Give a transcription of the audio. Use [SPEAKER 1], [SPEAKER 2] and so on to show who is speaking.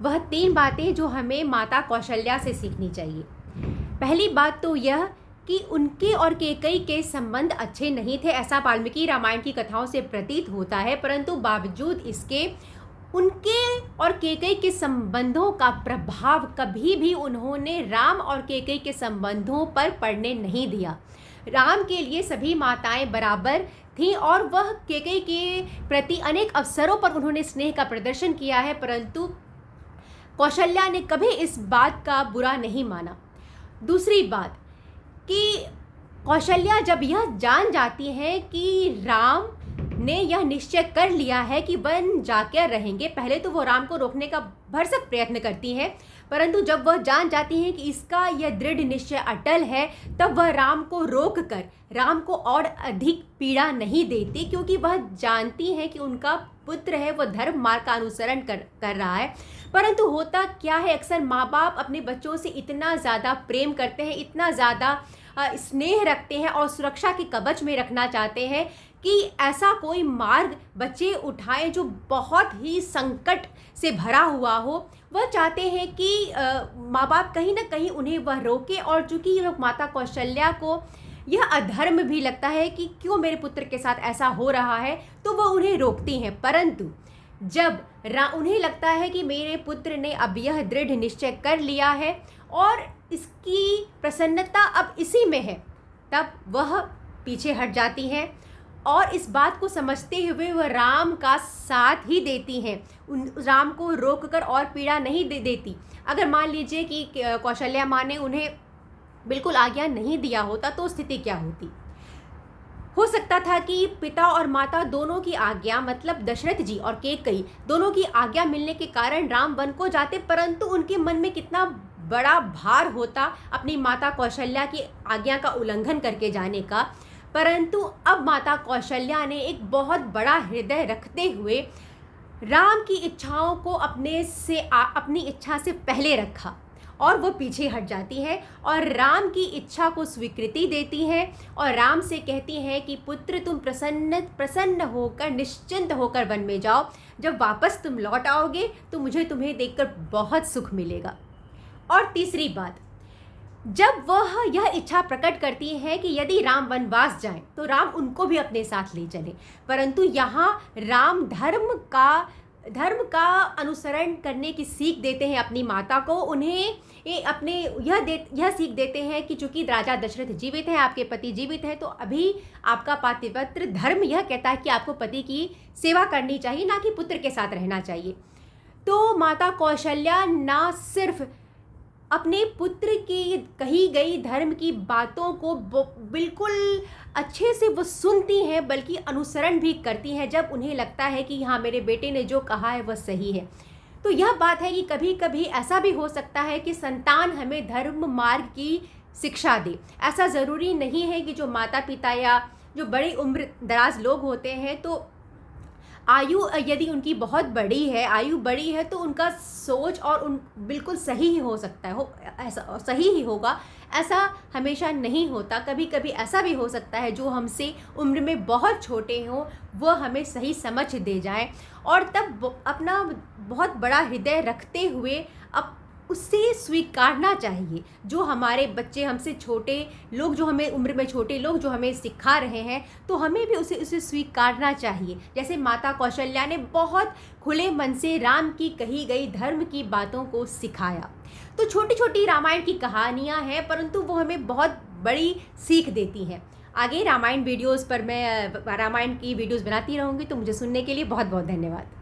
[SPEAKER 1] वह 3 बातें जो हमें माता कौशल्या से सीखनी चाहिए। पहली बात तो यह कि उनके और कैकेयी के संबंध अच्छे नहीं थे, ऐसा वाल्मीकि रामायण की कथाओं से प्रतीत होता है, परंतु बावजूद इसके उनके और कैकेयी के संबंधों का प्रभाव कभी भी उन्होंने राम और कैकेयी के संबंधों पर पड़ने नहीं दिया। राम के लिए सभी माताएं बराबर थीं और वह कैकेयी के प्रति अनेक अवसरों पर उन्होंने स्नेह का प्रदर्शन किया है, परंतु कौशल्या ने कभी इस बात का बुरा नहीं माना। दूसरी बात कि कौशल्या जब यह जान जाती है कि राम ने यह निश्चय कर लिया है कि वन जाकर रहेंगे, पहले तो वो राम को रोकने का भरसक प्रयत्न करती है, परंतु जब वह जान जाती है कि इसका यह दृढ़ निश्चय अटल है, तब वह राम को रोक कर राम को और अधिक पीड़ा नहीं देती, क्योंकि वह जानती है कि उनका पुत्र है, वह धर्म मार्ग का अनुसरण कर रहा है। परंतु होता क्या है, अक्सर माँ बाप अपने बच्चों से इतना ज़्यादा प्रेम करते हैं, इतना ज़्यादा स्नेह रखते हैं और सुरक्षा के कवच में रखना चाहते हैं कि ऐसा कोई मार्ग बच्चे उठाएं जो बहुत ही संकट से भरा हुआ हो। वह चाहते हैं कि माँ बाप कहीं ना कहीं उन्हें वह रोके, और चूँकि माता कौशल्या को यह अधर्म भी लगता है कि क्यों मेरे पुत्र के साथ ऐसा हो रहा है, तो वह उन्हें रोकती हैं। परंतु जब उन्हें लगता है कि मेरे पुत्र ने अब यह दृढ़ निश्चय कर लिया है और इसकी प्रसन्नता अब इसी में है, तब वह पीछे हट जाती हैं और इस बात को समझते हुए वह राम का साथ ही देती हैं, राम को रोककर और पीड़ा नहीं देती। अगर मान लीजिए कि कौशल्या माँ ने उन्हें बिल्कुल आज्ञा नहीं दिया होता तो स्थिति क्या होती। हो सकता था कि पिता और माता दोनों की आज्ञा, मतलब दशरथ जी और कैकेयी दोनों की आज्ञा मिलने के कारण राम वन को जाते, परंतु उनके मन में कितना बड़ा भार होता अपनी माता कौशल्या की आज्ञा का उल्लंघन करके जाने का। परंतु अब माता कौशल्या ने एक बहुत बड़ा हृदय रखते हुए राम की इच्छाओं को अपनी इच्छा से पहले रखा और वो पीछे हट जाती है और राम की इच्छा को स्वीकृति देती है और राम से कहती हैं कि पुत्र तुम प्रसन्न होकर निश्चिंत होकर वन में जाओ, जब वापस तुम लौट आओगे तो मुझे तुम्हें देखकर बहुत सुख मिलेगा। और तीसरी बात, जब वह यह इच्छा प्रकट करती है कि यदि राम वनवास जाएं तो राम उनको भी अपने साथ ले चले, परंतु यहाँ राम धर्म का अनुसरण करने की सीख देते हैं अपनी माता को। उन्हें यह सीख देते हैं कि चूंकि राजा दशरथ जीवित हैं, आपके पति जीवित हैं, तो अभी आपका पातिव्रत्य धर्म यह कहता है कि आपको पति की सेवा करनी चाहिए, ना कि पुत्र के साथ रहना चाहिए। तो माता कौशल्या ना सिर्फ अपने पुत्र की कही गई धर्म की बातों को बिल्कुल अच्छे से वो सुनती हैं, बल्कि अनुसरण भी करती हैं जब उन्हें लगता है कि हाँ, मेरे बेटे ने जो कहा है वह सही है। तो यह बात है कि कभी कभी ऐसा भी हो सकता है कि संतान हमें धर्म मार्ग की शिक्षा दे। ऐसा ज़रूरी नहीं है कि जो माता पिता या जो बड़ी उम्र दराज लोग होते हैं, तो आयु यदि उनकी बहुत बड़ी है, आयु बड़ी है, तो उनका सोच और बिल्कुल सही ही हो सकता है, ऐसा सही ही होगा, ऐसा हमेशा नहीं होता। कभी कभी ऐसा भी हो सकता है जो हमसे उम्र में बहुत छोटे हों वो हमें सही समझ दे जाएं, और तब अपना बहुत बड़ा हृदय रखते हुए अब उससे स्वीकारना चाहिए। जो हमारे बच्चे हमसे छोटे लोग, जो हमें उम्र में छोटे लोग जो हमें सिखा रहे हैं, तो हमें भी उसे स्वीकारना चाहिए। जैसे माता कौशल्या ने बहुत खुले मन से राम की कही गई धर्म की बातों को सिखाया। तो छोटी छोटी रामायण की कहानियाँ हैं, परंतु वो हमें बहुत बड़ी सीख देती हैं। आगे रामायण वीडियोज़ पर मैं रामायण की वीडियोज़ बनाती रहूँगी, तो मुझे सुनने के लिए बहुत बहुत धन्यवाद।